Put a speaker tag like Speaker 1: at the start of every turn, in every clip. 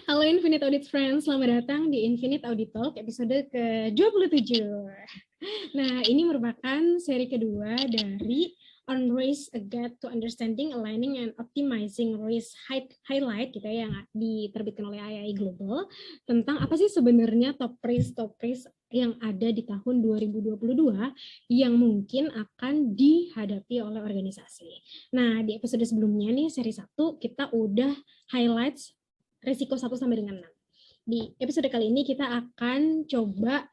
Speaker 1: Halo Infinite Audit Friends, selamat datang di Infinite Audit Talk episode ke-27. Nah, ini merupakan seri kedua dari On Risk, A Guide to Understanding, Aligning, and Optimizing Risk Highlight gitu ya, yang diterbitkan oleh IAI Global, tentang apa sih sebenarnya top risk yang ada di tahun 2022 yang mungkin akan dihadapi oleh organisasi. Nah, di episode sebelumnya nih, seri 1, kita udah highlights risiko 1 sampai dengan 6. Di episode kali ini kita akan coba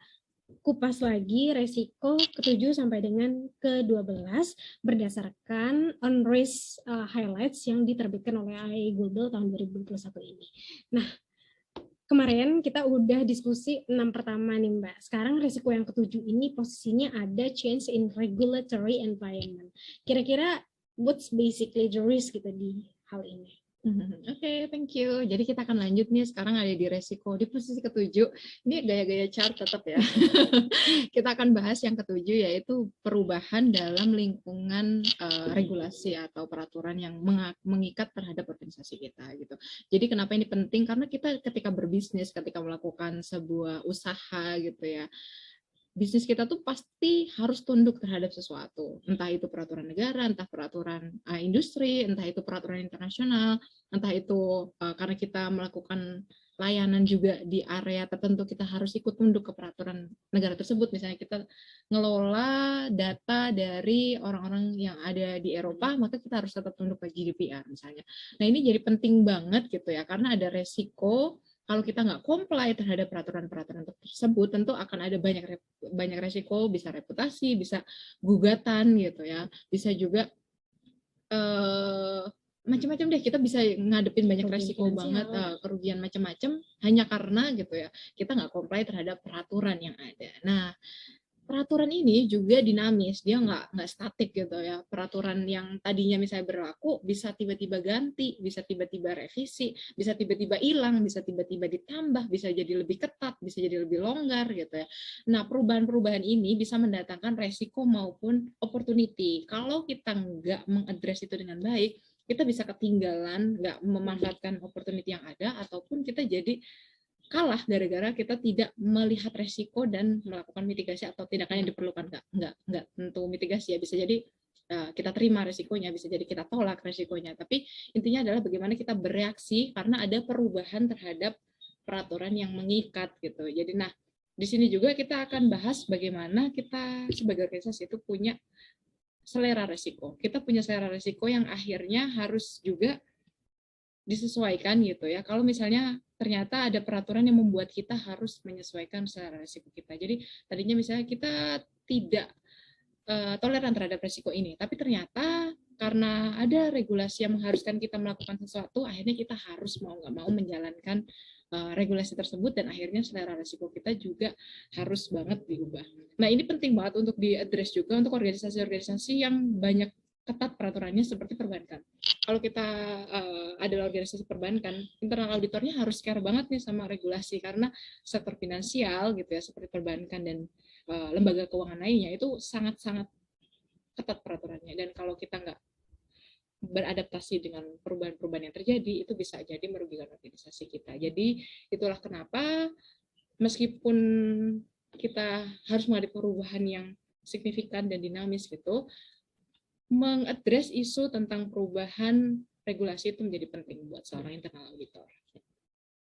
Speaker 1: kupas lagi resiko ke-7 sampai dengan ke-12 berdasarkan on risk highlights yang diterbitkan oleh IAI Global tahun 2021 ini. Nah, kemarin kita udah diskusi 6 pertama nih Mbak. Sekarang resiko yang ke-7 ini posisinya ada change in regulatory environment. Kira-kira what's basically the risk gitu di hal ini?
Speaker 2: Oke, thank you. Jadi kita akan lanjut nih, sekarang ada di resiko di posisi ke-7. Ini gaya-gaya chart tetap ya. Kita akan bahas yang ke-7 yaitu perubahan dalam lingkungan regulasi atau peraturan yang mengikat terhadap organisasi kita gitu. Jadi kenapa ini penting? Karena kita ketika berbisnis, ketika melakukan sebuah usaha gitu ya, bisnis kita tuh pasti harus tunduk terhadap sesuatu, entah itu peraturan negara, entah peraturan industri, entah itu peraturan internasional, entah itu karena kita melakukan layanan juga di area tertentu, kita harus ikut tunduk ke peraturan negara tersebut. Misalnya kita ngelola data dari orang-orang yang ada di Eropa, maka kita harus tetap tunduk ke GDPR misalnya. Nah ini jadi penting banget gitu ya, karena ada resiko kalau kita nggak comply terhadap peraturan-peraturan tersebut, tentu akan ada banyak resiko, bisa reputasi, bisa gugatan gitu ya, bisa juga macam-macam deh, kita bisa ngadepin banyak resiko banget, kerugian macam-macam hanya karena gitu ya kita nggak comply terhadap peraturan yang ada. Nah, peraturan ini juga dinamis, dia nggak statik gitu ya. Peraturan yang tadinya misalnya berlaku bisa tiba-tiba ganti, bisa tiba-tiba revisi, bisa tiba-tiba hilang, bisa tiba-tiba ditambah, bisa jadi lebih ketat, bisa jadi lebih longgar gitu ya. Nah, perubahan-perubahan ini bisa mendatangkan resiko maupun opportunity. Kalau kita nggak mengadres itu dengan baik, kita bisa ketinggalan, nggak memanfaatkan opportunity yang ada, ataupun kita jadi kalah gara-gara kita tidak melihat resiko dan melakukan mitigasi atau tindakan yang diperlukan. Nggak tentu mitigasi ya, bisa jadi kita terima resikonya, bisa jadi kita tolak resikonya, tapi intinya adalah bagaimana kita bereaksi karena ada perubahan terhadap peraturan yang mengikat gitu. Jadi nah, di sini juga kita akan bahas bagaimana kita sebagai organisasi itu punya selera resiko. Kita punya selera resiko yang akhirnya harus juga disesuaikan gitu ya. Kalau misalnya ternyata ada peraturan yang membuat kita harus menyesuaikan selera risiko kita. Jadi tadinya misalnya kita tidak toleran terhadap risiko ini, tapi ternyata karena ada regulasi yang mengharuskan kita melakukan sesuatu, akhirnya kita harus mau nggak mau menjalankan regulasi tersebut, dan akhirnya selera risiko kita juga harus banget diubah. Nah ini penting banget untuk diadres juga untuk organisasi-organisasi yang banyak ketat peraturannya seperti perbankan. Kalau kita adalah organisasi perbankan, internal auditornya harus care banget nih sama regulasi, karena sektor finansial gitu ya, seperti perbankan dan lembaga keuangan lainnya itu sangat-sangat ketat peraturannya. Dan kalau kita nggak beradaptasi dengan perubahan-perubahan yang terjadi, itu bisa jadi merugikan organisasi kita. Jadi itulah kenapa meskipun kita harus menghadapi perubahan yang signifikan dan dinamis gitu, mengadres isu tentang perubahan regulasi itu menjadi penting buat seorang internal auditor.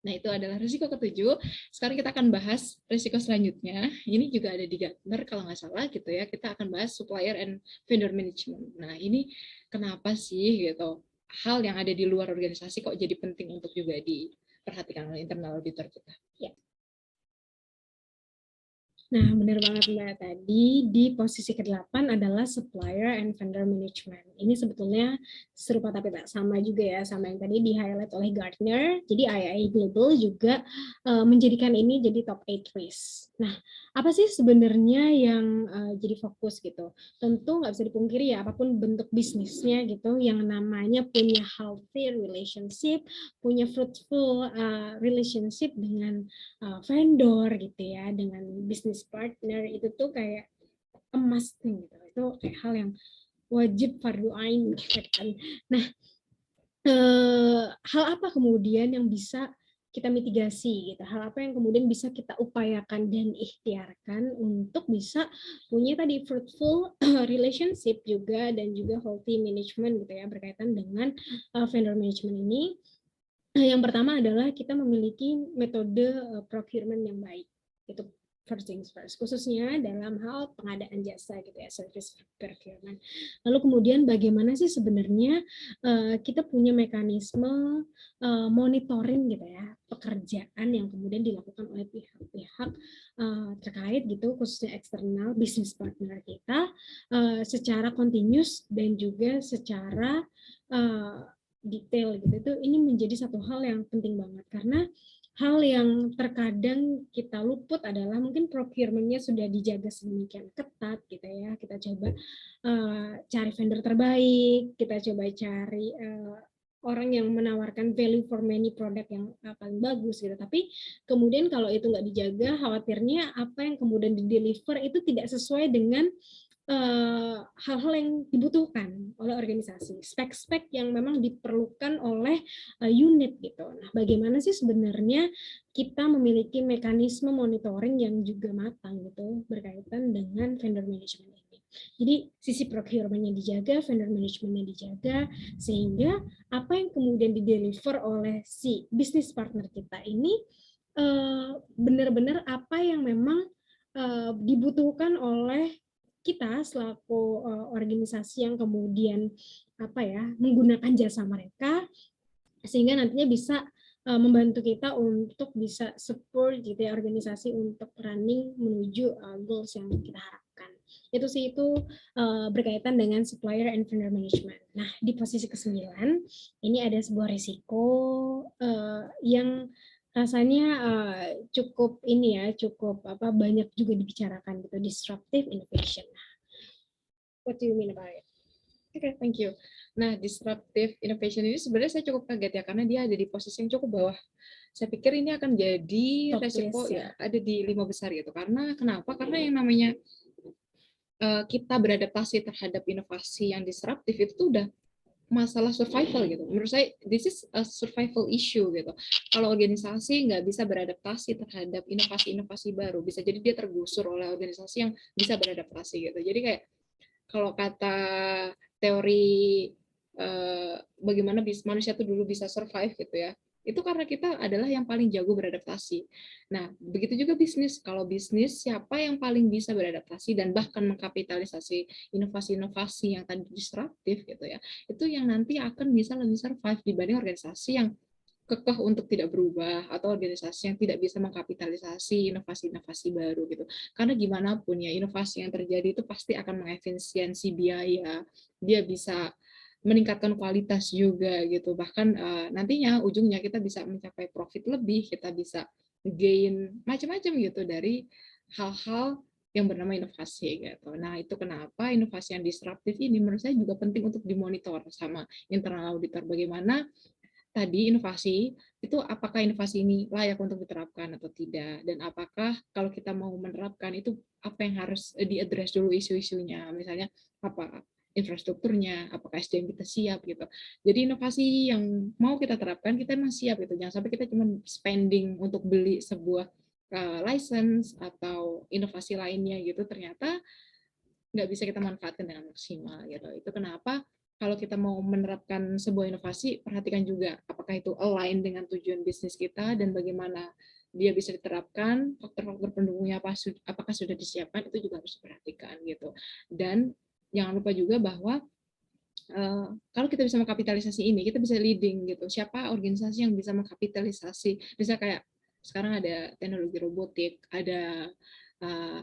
Speaker 2: Nah, itu adalah risiko ke-7. Sekarang kita akan bahas risiko selanjutnya. Ini juga ada di Gartner kalau nggak salah gitu ya. Kita akan bahas supplier and vendor management. Nah, ini kenapa sih gitu? Hal yang ada di luar organisasi kok jadi penting untuk juga diperhatikan oleh internal auditor kita.
Speaker 1: Ya. Nah, benar banget Mbak. Tadi di posisi ke-8 adalah supplier and vendor management. Ini sebetulnya serupa tapi tak sama juga ya, sama yang tadi di-highlight oleh Gartner. Jadi IAI Global juga menjadikan ini jadi top 8 risk. Nah, apa sih sebenarnya yang jadi fokus gitu? Tentu nggak bisa dipungkiri ya, apapun bentuk bisnisnya gitu, yang namanya punya healthy relationship, punya fruitful relationship dengan vendor gitu ya, dengan business partner, itu tuh kayak emas nih gitu. Itu kayak hal yang wajib fardu ain gitu kan. Nah, hal apa kemudian yang bisa kita mitigasi gitu, hal apa yang kemudian bisa kita upayakan dan ikhtiarkan untuk bisa punya tadi fruitful relationship juga dan juga healthy management gitu ya, berkaitan dengan vendor management ini. Yang pertama adalah kita memiliki metode procurement yang baik. Itu first things first, khususnya dalam hal pengadaan jasa gitu ya, service procurement. Lalu kemudian bagaimana sih sebenarnya kita punya mekanisme monitoring gitu ya, pekerjaan yang kemudian dilakukan oleh pihak-pihak terkait gitu, khususnya eksternal business partner kita secara continuous dan juga secara detail gitu. Itu ini menjadi satu hal yang penting banget, karena hal yang terkadang kita luput adalah mungkin procurement-nya sudah dijaga sedemikian ketat gitu ya. Kita coba cari vendor terbaik, kita coba cari orang yang menawarkan value for money produk yang paling bagus gitu. Tapi kemudian kalau itu nggak dijaga, khawatirnya apa yang kemudian di-deliver itu tidak sesuai dengan hal-hal yang dibutuhkan oleh organisasi, spek-spek yang memang diperlukan oleh unit gitu. Nah, bagaimana sih sebenarnya kita memiliki mekanisme monitoring yang juga matang gitu berkaitan dengan vendor management ini. Jadi sisi procurement-nya dijaga, vendor management-nya dijaga, sehingga apa yang kemudian di-deliver oleh si business partner kita ini benar-benar apa yang memang dibutuhkan oleh kita selaku organisasi yang kemudian menggunakan jasa mereka, sehingga nantinya bisa membantu kita untuk bisa support gitu ya organisasi untuk running menuju goals yang kita harapkan. Itu sih berkaitan dengan supplier and vendor management. Nah, di posisi ke-9 ini ada sebuah risiko yang rasanya cukup banyak juga dibicarakan gitu, disruptive innovation. What do you mean about it?
Speaker 2: Oke, thank you. Nah, disruptive innovation ini sebenarnya saya cukup kaget ya, karena dia ada di posisi yang cukup bawah. Saya pikir ini akan jadi resiko ya ada di 5 besar gitu. Karena kenapa? Karena yang namanya kita beradaptasi terhadap inovasi yang disruptif itu tuh udah masalah survival gitu. Menurut saya, this is a survival issue gitu. Kalau organisasi nggak bisa beradaptasi terhadap inovasi-inovasi baru, bisa jadi dia tergusur oleh organisasi yang bisa beradaptasi gitu. Jadi kayak kalau kata teori bagaimana manusia itu dulu bisa survive gitu ya, itu karena kita adalah yang paling jago beradaptasi. Nah, begitu juga bisnis. Kalau bisnis, siapa yang paling bisa beradaptasi dan bahkan mengkapitalisasi inovasi-inovasi yang tadi disruptif gitu ya, itu yang nanti akan bisa lebih survive dibanding organisasi yang kekeh untuk tidak berubah atau organisasi yang tidak bisa mengkapitalisasi inovasi-inovasi baru gitu. Karena gimana pun ya, inovasi yang terjadi itu pasti akan mengefisiensi biaya, dia bisa meningkatkan kualitas juga gitu. Bahkan nantinya ujungnya kita bisa mencapai profit lebih, kita bisa gain macam-macam gitu dari hal-hal yang bernama inovasi gitu. Nah, itu kenapa inovasi yang disruptif ini menurut saya juga penting untuk dimonitor sama internal auditor, bagaimana tadi inovasi itu, apakah inovasi ini layak untuk diterapkan atau tidak, dan apakah kalau kita mau menerapkan itu apa yang harus diadres dulu isu-isunya, misalnya apa infrastrukturnya, apakah SDM kita siap gitu. Jadi inovasi yang mau kita terapkan kita memang siap gitu, jangan sampai kita cuma spending untuk beli sebuah license atau inovasi lainnya gitu, ternyata nggak bisa kita manfaatkan dengan maksimal gitu. Itu kenapa kalau kita mau menerapkan sebuah inovasi, perhatikan juga apakah itu align dengan tujuan bisnis kita dan bagaimana dia bisa diterapkan, faktor-faktor pendukungnya apakah sudah disiapkan, itu juga harus diperhatikan gitu. Dan jangan lupa juga bahwa kalau kita bisa mengkapitalisasi ini, kita bisa leading gitu. Siapa organisasi yang bisa mengkapitalisasi? Bisa kayak sekarang ada teknologi robotik, ada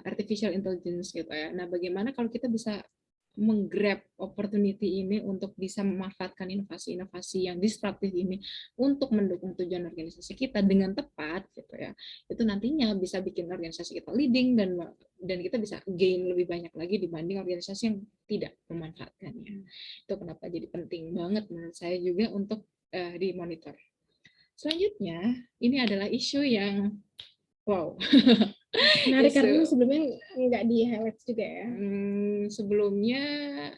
Speaker 2: artificial intelligence gitu ya. Nah, bagaimana kalau kita bisa menggrab opportunity ini untuk bisa memanfaatkan inovasi-inovasi yang disruptif ini untuk mendukung tujuan organisasi kita dengan tepat gitu ya. Itu nantinya bisa bikin organisasi kita leading dan kita bisa gain lebih banyak lagi dibanding organisasi yang tidak memanfaatkannya. Itu kenapa jadi penting banget menurut saya juga untuk dimonitor. Selanjutnya, ini adalah isu yang wow.
Speaker 1: Menarik
Speaker 2: Isu
Speaker 1: karena sebelumnya nggak di highlight juga ya.
Speaker 2: sebelumnya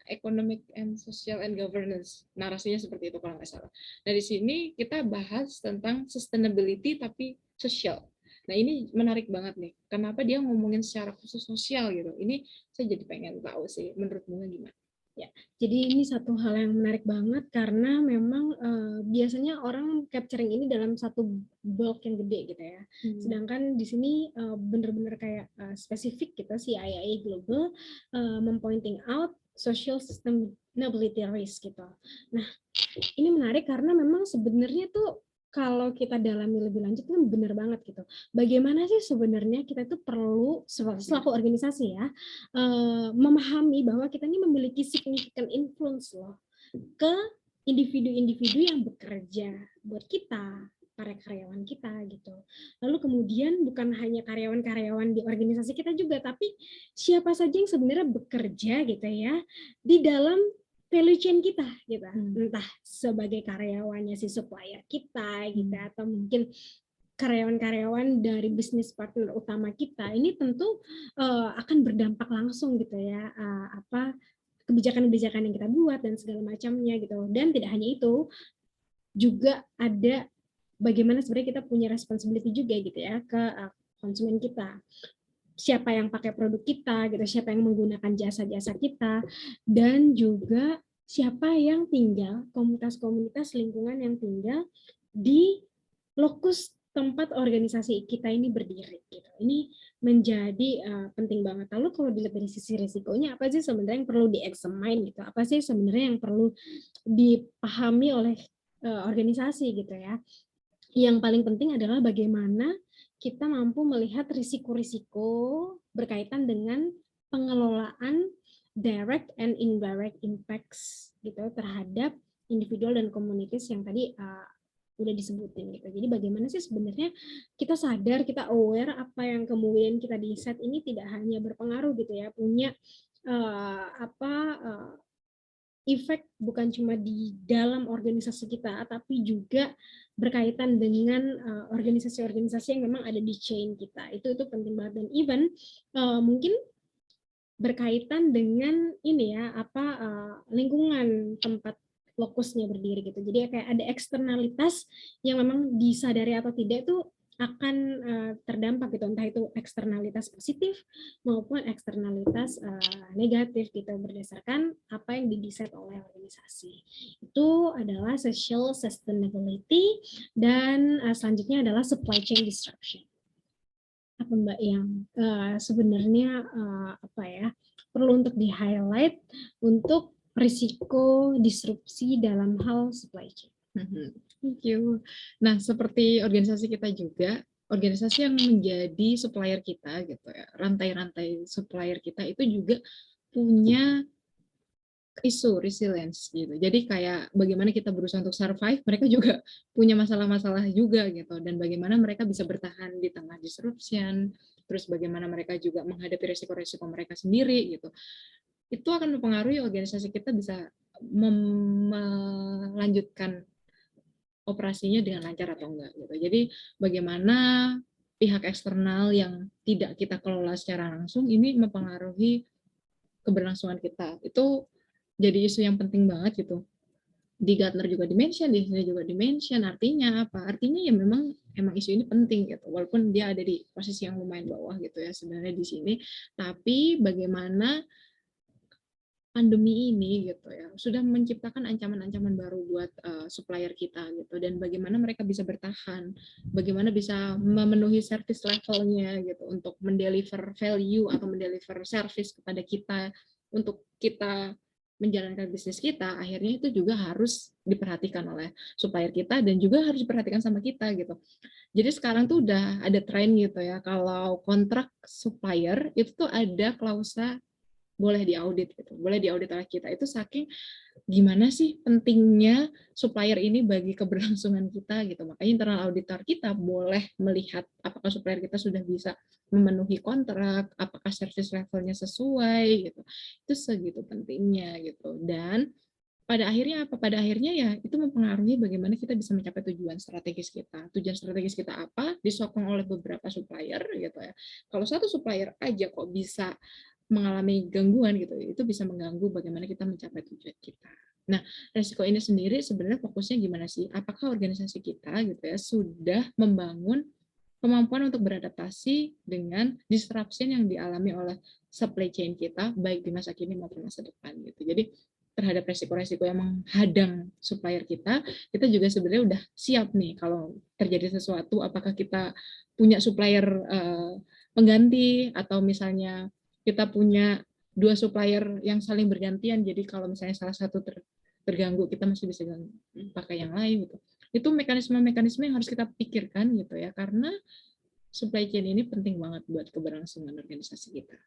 Speaker 2: economic and social and governance, narasinya seperti itu kalau nggak salah. Nah di sini kita bahas tentang sustainability tapi sosial. Nah ini menarik banget nih. Kenapa dia ngomongin secara khusus sosial gitu? Ini saya jadi pengen tahu sih. Menurut Bunga gimana?
Speaker 1: Ya, jadi ini satu hal yang menarik banget karena memang biasanya orang capturing ini dalam satu bulk yang gede gitu ya. Sedangkan di sini benar-benar kayak spesifik gitu si IIA Global mempointing out social sustainability risk gitu. Nah, ini menarik karena memang sebenarnya tuh kalau kita dalami lebih lanjut kan benar banget gitu. Bagaimana sih sebenarnya kita itu perlu selaku organisasi ya memahami bahwa kita ini memiliki significant influence loh ke individu-individu yang bekerja buat kita, para karyawan kita gitu. Lalu kemudian bukan hanya karyawan-karyawan di organisasi kita juga, tapi siapa saja yang sebenarnya bekerja gitu ya di dalam value chain kita gitu. Entah sebagai karyawannya si supplier kita gitu atau mungkin karyawan-karyawan dari bisnis partner utama kita ini tentu akan berdampak langsung gitu ya apa kebijakan-kebijakan yang kita buat dan segala macamnya gitu. Dan tidak hanya itu, juga ada bagaimana sebenarnya kita punya responsibility juga gitu ya ke konsumen kita. Siapa yang pakai produk kita gitu, siapa yang menggunakan jasa-jasa kita, dan juga siapa yang tinggal, komunitas-komunitas lingkungan yang tinggal di lokus tempat organisasi kita ini berdiri gitu. Ini menjadi penting banget. Lalu kalau dilihat dari sisi risikonya, apa sih sebenarnya yang perlu di-examine gitu? Apa sih sebenarnya yang perlu dipahami oleh organisasi gitu ya? Yang paling penting adalah bagaimana kita mampu melihat risiko-risiko berkaitan dengan pengelolaan direct and indirect impacts gitu terhadap individual dan komunitas yang tadi udah disebutin gitu. Jadi bagaimana sih sebenarnya kita sadar, kita aware apa yang kemudian kita decide ini tidak hanya berpengaruh gitu ya, punya efek bukan cuma di dalam organisasi kita, tapi juga berkaitan dengan organisasi-organisasi yang memang ada di chain kita. Itu penting banget dan even mungkin berkaitan dengan ini ya lingkungan tempat lokusnya berdiri gitu. Jadi kayak ada eksternalitas yang memang disadari atau tidak itu akan terdampak gitu, entah itu eksternalitas positif maupun eksternalitas negatif gitu berdasarkan apa yang didesain oleh organisasi. Itu adalah social sustainability dan selanjutnya adalah supply chain disruption. Apa Mbak yang sebenarnya perlu untuk di-highlight untuk risiko disrupsi dalam hal supply chain.
Speaker 2: Thank you. Nah, seperti organisasi kita juga, organisasi yang menjadi supplier kita gitu ya, rantai-rantai supplier kita itu juga punya isu resilience gitu. Jadi kayak bagaimana kita berusaha untuk survive, mereka juga punya masalah-masalah juga gitu. Dan bagaimana mereka bisa bertahan di tengah disruption, terus bagaimana mereka juga menghadapi resiko-resiko mereka sendiri gitu. Itu akan mempengaruhi organisasi kita bisa melanjutkan operasinya dengan lancar atau enggak gitu. Jadi bagaimana pihak eksternal yang tidak kita kelola secara langsung ini mempengaruhi keberlangsungan kita. Itu jadi isu yang penting banget gitu. Di Gartner juga dimention, di sini juga dimension. Artinya apa? Artinya ya memang isu ini penting gitu. Walaupun dia ada di posisi yang lumayan bawah gitu ya sebenarnya di sini. Tapi bagaimana pandemi ini gitu ya sudah menciptakan ancaman-ancaman baru buat supplier kita gitu, dan bagaimana mereka bisa bertahan, bagaimana bisa memenuhi service levelnya gitu untuk mendeliver value atau mendeliver service kepada kita untuk kita menjalankan bisnis kita. Akhirnya itu juga harus diperhatikan oleh supplier kita dan juga harus diperhatikan sama kita gitu. Jadi sekarang tuh udah ada tren gitu ya, kalau kontrak supplier itu tuh ada klausa boleh diaudit gitu, boleh diaudit oleh kita. Itu saking gimana sih pentingnya supplier ini bagi keberlangsungan kita gitu. Makanya internal auditor kita boleh melihat apakah supplier kita sudah bisa memenuhi kontrak, apakah service levelnya sesuai gitu. Itu segitu pentingnya gitu. Dan pada akhirnya apa? Pada akhirnya ya itu mempengaruhi bagaimana kita bisa mencapai tujuan strategis kita. Tujuan strategis kita apa? Disokong oleh beberapa supplier gitu ya. Kalau satu supplier aja kok bisa mengalami gangguan gitu, itu bisa mengganggu bagaimana kita mencapai tujuan kita. Nah, resiko ini sendiri sebenarnya fokusnya gimana sih? Apakah organisasi kita gitu ya sudah membangun kemampuan untuk beradaptasi dengan disruption yang dialami oleh supply chain kita baik di masa kini maupun masa depan gitu. Jadi terhadap resiko-resiko yang menghadang supplier kita juga sebenarnya udah siap nih kalau terjadi sesuatu, apakah kita punya supplier pengganti atau misalnya kita punya dua supplier yang saling bergantian, jadi kalau misalnya salah satu terganggu, kita masih bisa pakai yang lain gitu. Itu mekanisme-mekanisme yang harus kita pikirkan gitu ya, karena supply chain ini penting banget buat keberlangsungan organisasi kita.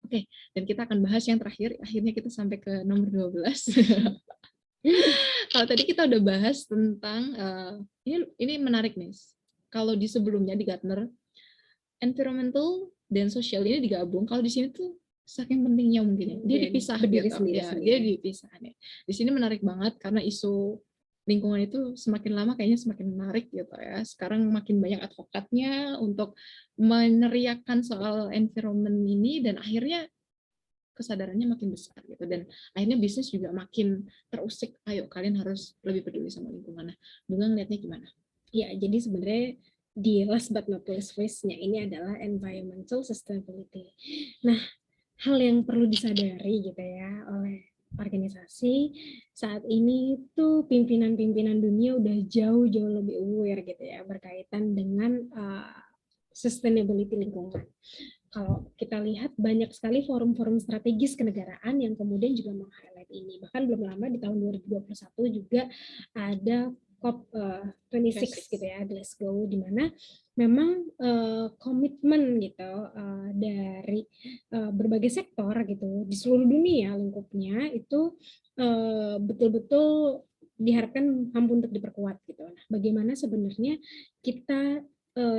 Speaker 2: Oke, dan kita akan bahas yang terakhir, akhirnya kita sampai ke nomor 12. Kalau tadi kita udah bahas tentang, ini menarik nih, kalau di sebelumnya di Gartner, environmental dan social ini digabung, kalau di sini tuh saking pentingnya mungkin ya, dia dipisah gitu, ya, dia dipisah. Di sini menarik banget karena isu lingkungan itu semakin lama kayaknya semakin menarik gitu ya. Sekarang makin banyak advokatnya untuk meneriakan soal environment ini dan akhirnya kesadarannya makin besar gitu dan akhirnya bisnis juga makin terusik. Ayo kalian harus lebih peduli sama lingkungan. Nah, Bunga ngeliatnya gimana?
Speaker 1: Ya, jadi sebenarnya di last but not least nya ini adalah environmental sustainability. Nah, hal yang perlu disadari gitu ya oleh organisasi saat ini tuh pimpinan-pimpinan dunia udah jauh-jauh lebih aware gitu ya berkaitan dengan sustainability lingkungan. Kalau kita lihat banyak sekali forum-forum strategis kenegaraan yang kemudian juga meng-highlight ini. Bahkan belum lama di tahun 2021 juga ada COP26 gitu ya, Glasgow, di mana memang komitmen gitu dari berbagai sektor gitu di seluruh dunia lingkupnya itu betul-betul diharapkan mampu untuk diperkuat gitu. Nah, bagaimana sebenarnya kita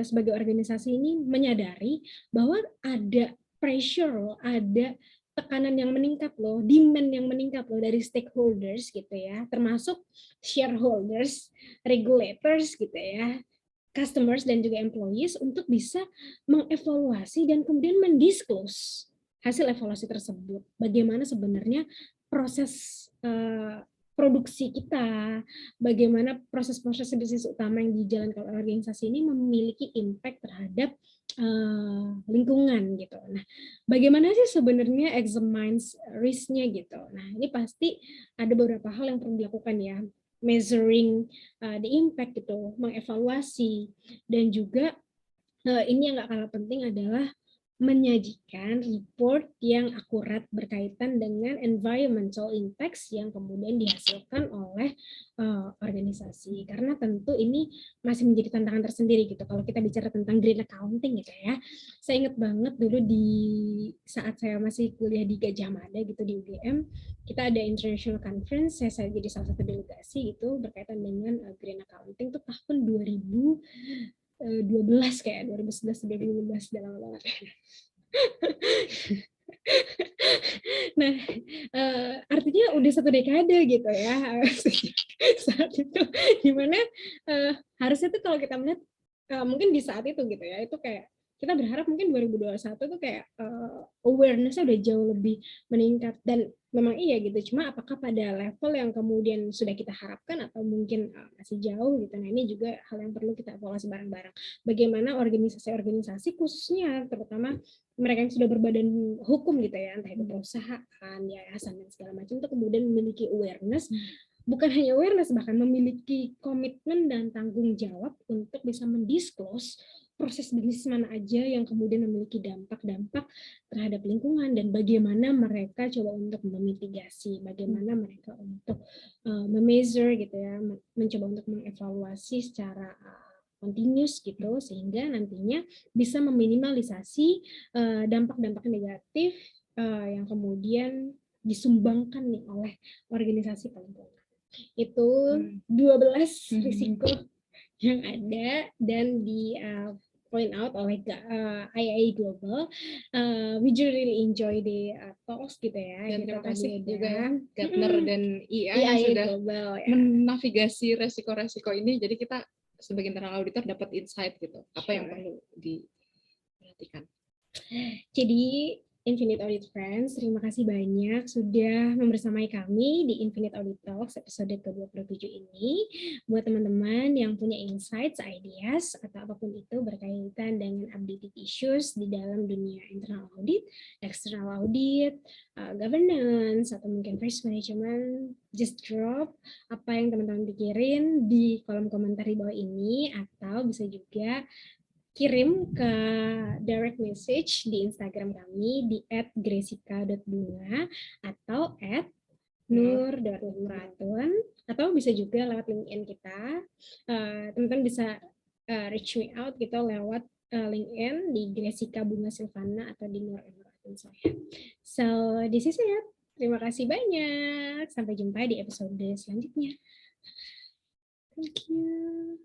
Speaker 1: sebagai organisasi ini menyadari bahwa ada pressure loh, ada tekanan yang meningkat loh, demand yang meningkat loh dari stakeholders gitu ya, termasuk shareholders, regulators gitu ya, customers dan juga employees untuk bisa mengevaluasi dan kemudian mendisclose hasil evaluasi tersebut. Bagaimana sebenarnya proses produksi kita, bagaimana proses-proses bisnis utama yang dijalankan oleh organisasi ini memiliki impact terhadap lingkungan gitu. Nah, bagaimana sih sebenarnya examine risk-nya gitu. Nah, ini pasti ada beberapa hal yang perlu dilakukan ya, measuring the impact gitu, mengevaluasi, dan juga ini yang nggak kalah penting adalah menyajikan report yang akurat berkaitan dengan environmental impacts yang kemudian dihasilkan oleh organisasi. Karena tentu ini masih menjadi tantangan tersendiri gitu. Kalau kita bicara tentang green accounting gitu ya, saya ingat banget dulu di saat saya masih kuliah di Gajah Mada gitu di UGM, kita ada international conference, saya jadi salah satu delegasi gitu berkaitan dengan green accounting itu tahun 2012 kayak 2011 2012 dalam banget. Nah, artinya udah 1 dekade gitu ya saat itu, dimana harusnya tuh kalau kita melihat mungkin di saat itu gitu ya, itu kayak kita berharap mungkin 2021 tuh kayak awareness-nya udah jauh lebih meningkat dan memang iya gitu. Cuma apakah pada level yang kemudian sudah kita harapkan atau mungkin masih jauh gitu. Nah, ini juga hal yang perlu kita evaluasi bareng-bareng. Bagaimana organisasi-organisasi khususnya terutama mereka yang sudah berbadan hukum gitu ya, entah itu perusahaan, yayasan dan segala macam itu kemudian memiliki awareness, bukan hanya awareness, bahkan memiliki komitmen dan tanggung jawab untuk bisa mendisclose proses bisnis mana aja yang kemudian memiliki dampak-dampak terhadap lingkungan dan bagaimana mereka coba untuk memitigasi, bagaimana mereka untuk memeasure gitu ya, mencoba untuk mengevaluasi secara continuous gitu sehingga nantinya bisa meminimalisasi dampak-dampak negatif yang kemudian disumbangkan nih oleh organisasi lingkungan. Itu 12 risiko yang ada dan di point out oleh IAI Global. We do really enjoy the talks gitu ya.
Speaker 2: Dan
Speaker 1: kita
Speaker 2: terima kasih
Speaker 1: tadi
Speaker 2: juga Gartner dan IA yang
Speaker 1: IAI
Speaker 2: sudah
Speaker 1: Global, ya.
Speaker 2: menavigasi resiko-resiko ini. Jadi kita sebagai internal auditor dapat insight gitu, apa yang perlu diperhatikan.
Speaker 1: Jadi Infinite Audit Friends, terima kasih banyak sudah membersamai kami di Infinite Audit Talks episode ke-27 ini. Buat teman-teman yang punya insights, ideas, atau apapun itu berkaitan dengan updated issues di dalam dunia internal audit, external audit, governance, atau mungkin risk management, just drop apa yang teman-teman pikirin di kolom komentar di bawah ini, atau bisa juga kirim ke direct message di Instagram kami di @gresika.bunga atau @nur.umratun, atau bisa juga lewat LinkedIn kita. Teman-teman bisa reach me out gitu lewat LinkedIn di Gresika Bunga Silvana atau di Nur Umratun saya. So, this is it. Terima kasih banyak. Sampai jumpa di episode selanjutnya. Thank you.